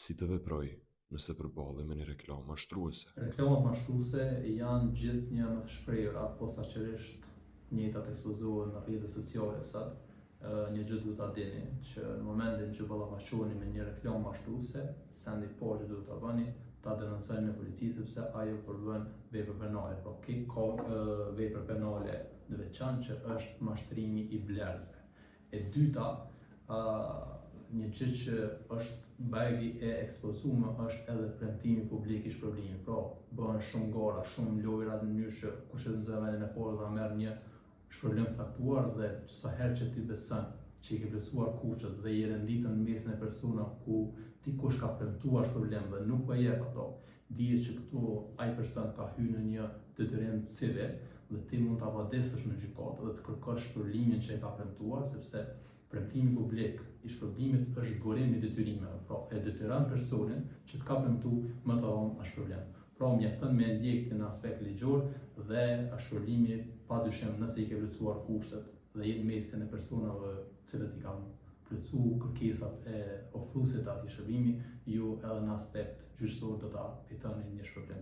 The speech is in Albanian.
Si të veproj nëse përballen me një reklamë mashtruese? Reklamat mashtruese janë gjithnjë më të shprehura, posaçërisht njëjtat ekspozohen në rrjetet sociale sot. Një gjë duhet ta dini që në momentin që ballafaqoheni me një reklamë mashtruese, sendi i parë që duhet ta bëni, ta denonconi në polici sepse ajo përbën vepër penale. Pra ka vepër penale të veçantë që është mashtrimi i blerësve. E dyta, një gjë që është bajgi e ekspozuar është edhe premtimi publik i shpërblimit. Pra, bëhen shumë gara, shumë lojra në mënyrë që kush e nxjerr vendin e parë dhe merr një shpërblim caktuar dhe sa herë që ti beson që i ke plotësuar kushtet dhe i renditën në mesin e persona ku dikush ka premtuar shpërblim dhe nuk po jep ato, dihet që këtu ai person ka hyrë në një detyrim civil dhe ti mund ta padesësh në gjykatë dhe të kërkosh shpërblimin që e ka premtuar, sepse premtimi publik i shpërblimit është burim i detyrimeve, pra e detyron personin që të ka premtuar më të vonë atë shpërblim. Pra mjafton me ndjekje në aspekt ligjor dhe shpërblimi padyshim nëse i ke plotësuar kushtet dhe jetë mesin e personave cilët i kanë plotësuar kërkesat e ofruesit të atij shërbimi, ju edhe në aspekt gjyqësor do ta fitoni një shpërblim.